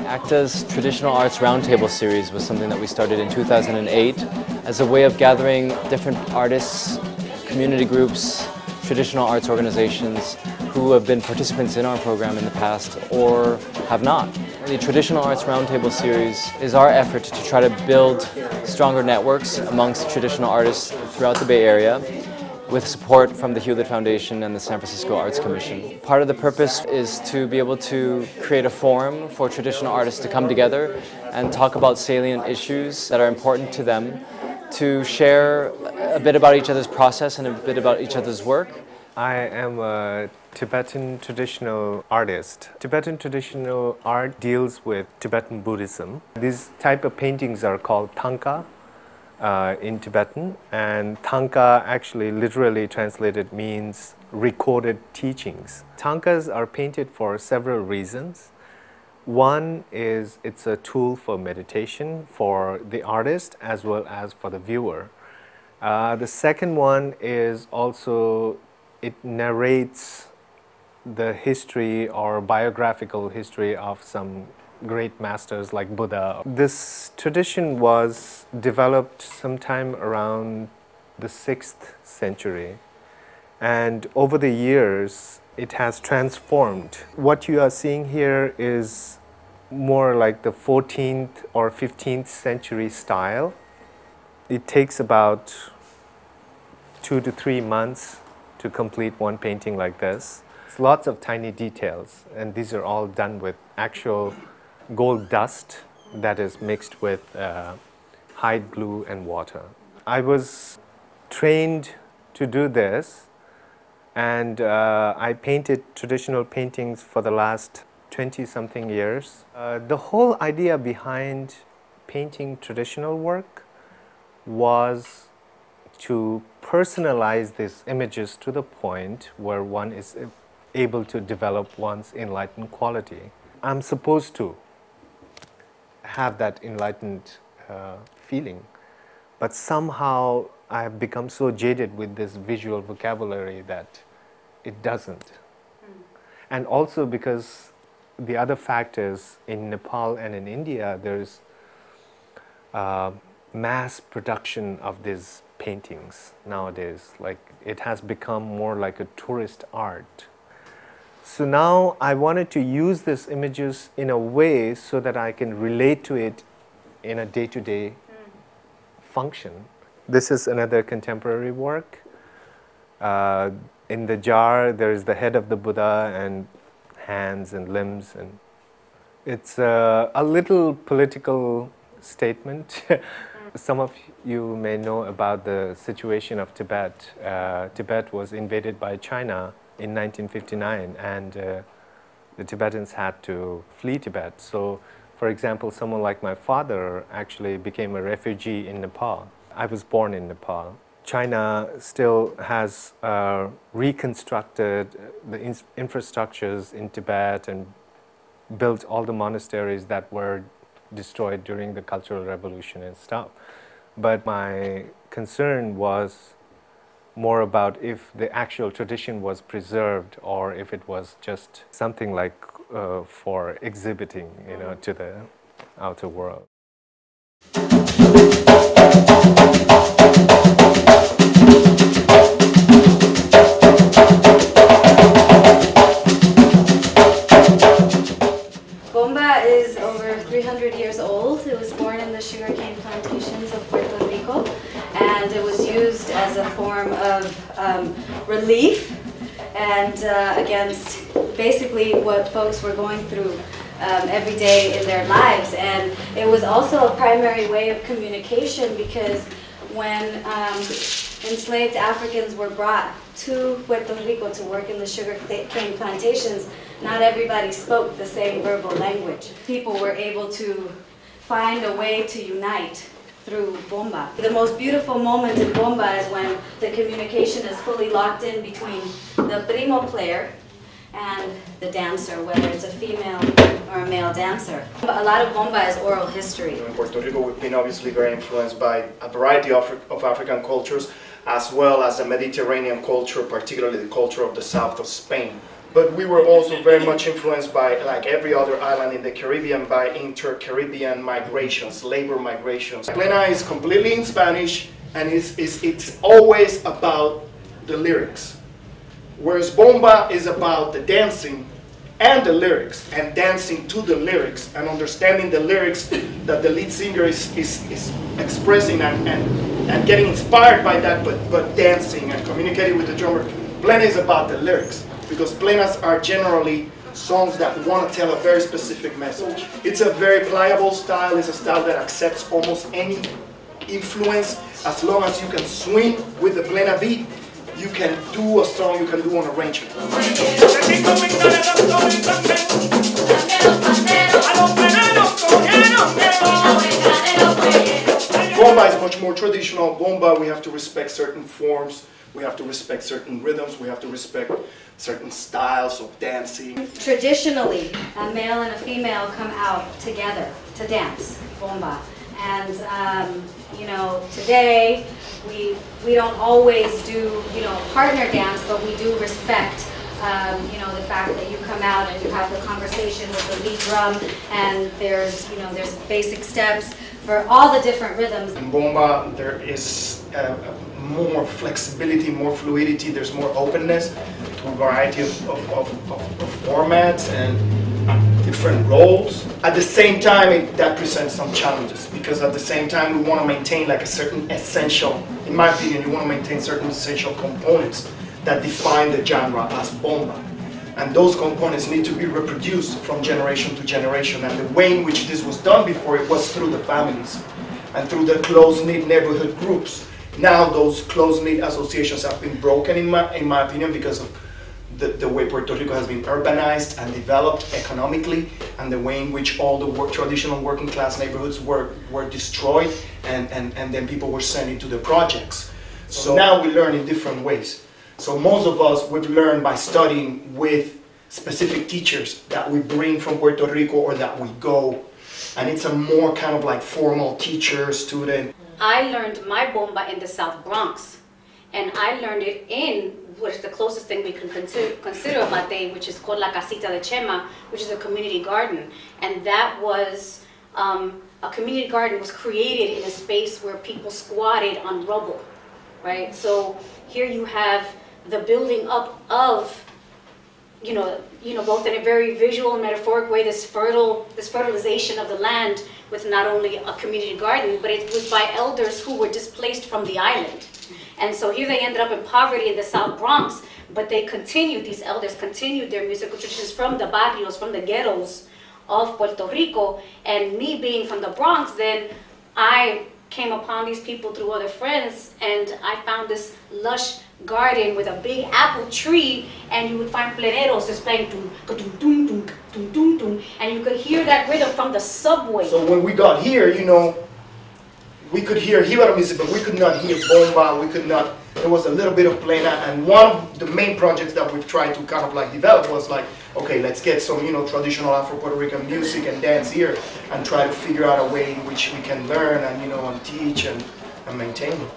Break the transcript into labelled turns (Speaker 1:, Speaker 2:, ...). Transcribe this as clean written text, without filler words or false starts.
Speaker 1: ACTA's Traditional Arts Roundtable series was something that we started in 2008 as a way of gathering different artists, community groups, traditional arts organizations who have been participants in our program in the past or have not. The Traditional Arts Roundtable series is our effort to try to build stronger networks amongst traditional artists throughout the Bay Area, with support from the Hewlett Foundation and the San Francisco Arts Commission. Part of the purpose is to be able to create a forum for traditional artists to come together and talk about salient issues that are important to them, to share a bit about each other's process and a bit about each other's work.
Speaker 2: I am a Tibetan traditional artist. Tibetan traditional art deals with Tibetan Buddhism. These type of paintings are called thangka in Tibetan, and thangka actually literally translated means recorded teachings. Thangkas are painted for several reasons. One is it's a tool for meditation for the artist as well as for the viewer. The second one is also it narrates the history or biographical history of some great masters like Buddha. This tradition was developed sometime around the 6th century, and over the years it has transformed. What you are seeing here is more like the 14th or 15th century style. It takes about 2 to 3 months to complete one painting like this. It's lots of tiny details, and these are all done with actual gold dust that is mixed with hide glue and water. I was trained to do this, and I painted traditional paintings for the last 20-something years. The whole idea behind painting traditional work was to personalize these images to the point where one is able to develop one's enlightened quality. I'm supposed to have that enlightened feeling, but somehow I have become so jaded with this visual vocabulary that it doesn't. And also because the other fact is, in Nepal and in India, there's mass production of these paintings nowadays. Like, it has become more like a tourist art. So now I wanted to use these images in a way so that I can relate to it in a day-to-day function. This is another contemporary work. In the jar there is the head of the Buddha and hands and limbs, and it's a little political statement. Some of you may know about the situation of Tibet. Tibet was invaded by China in 1959, and the Tibetans had to flee Tibet. So, for example, someone like my father actually became a refugee in Nepal. I was born in Nepal. China still has reconstructed the infrastructures in Tibet and built all the monasteries that were destroyed during the Cultural Revolution and stuff. But my concern was more about if the actual tradition was preserved or if it was just something like for exhibiting, you know, to the outer world.
Speaker 3: Bomba is over 300 years old. It was born in the sugarcane plantations of Puerto Rico, and it was used as a form of relief and against basically what folks were going through every day in their lives. And it was also a primary way of communication, because when enslaved Africans were brought to Puerto Rico to work in the sugarcane plantations, not everybody spoke the same verbal language. People were able to find a way to unite through bomba. The most beautiful moment in bomba is when the communication is fully locked in between the primo player and the dancer, whether it's a female or a male dancer. A lot of bomba is oral history.
Speaker 4: In Puerto Rico, we've been obviously very influenced by a variety of African cultures, as well as the Mediterranean culture, particularly the culture of the south of Spain. but we were also very much influenced by, like every other island in the Caribbean, by inter-Caribbean migrations, labor migrations. Plena is completely in Spanish, and it's always about the lyrics. Whereas Bomba is about the dancing and the lyrics, and dancing to the lyrics, and understanding the lyrics that the lead singer is expressing and getting inspired by that, but dancing and communicating with the drummer. Plena is about the lyrics, because plenas are generally songs that want to tell a very specific message. It's a very pliable style. It's a style that accepts almost any influence, as long as you can swing with the plena beat. You can do a song, you can do an arrangement. Bomba is much more traditional. Bomba, we have to respect certain forms, we have to respect certain rhythms, we have to respect certain styles of dancing.
Speaker 3: Traditionally, a male and a female come out together to dance Bomba. And you know, today we don't always do, you know, partner dance, but we do respect you know, the fact that you come out and you have the conversation with the lead drum, and there's, you know, there's basic steps for all the different rhythms.
Speaker 4: In Bomba, there is more flexibility, more fluidity, there's more openness to a variety of formats and different roles. At the same time, that presents some challenges, because at the same time we want to maintain like a certain essential, in my opinion, you want to maintain certain essential components that define the genre as Bomba. And those components need to be reproduced from generation to generation. And the way in which this was done before, it was through the families and through the close-knit neighborhood groups. Now those close-knit associations have been broken, in my opinion, because of the way Puerto Rico has been urbanized and developed economically, and the way in which all the traditional working class neighborhoods were destroyed, and then people were sent into the projects. So now we learn in different ways. So most of us would learn by studying with specific teachers that we bring from Puerto Rico or that we go. And it's a more kind of like formal teacher, student.
Speaker 5: I learned my Bomba in the South Bronx. And I learned it in what is the closest thing we can consider a mate, which is called La Casita de Chema, which is a community garden. And that was, a community garden was created in a space where people squatted on rubble, right? So here you have the building up of, you know, both in a very visual and metaphoric way, this fertilization of the land with not only a community garden, but it was by elders who were displaced from the island. And so here they ended up in poverty in the South Bronx, but they continued, these elders continued their musical traditions from the barrios, from the ghettos of Puerto Rico. And me being from the Bronx, then I came upon these people through other friends, and I found this lush garden with a big apple tree, and you would find pleneros just playing tum, tum, tum, tum, tum, tum, tum, and you could hear that rhythm from the subway.
Speaker 4: So when we got here, you know, we could hear Jibaro music, but we could not hear Bomba, we could not, there was a little bit of plena, and one of the main projects that we've tried to kind of like develop was like, okay, let's get some, you know, traditional Afro-Puerto Rican music and dance here, and try to figure out a way in which we can learn and, you know, and teach and maintain it.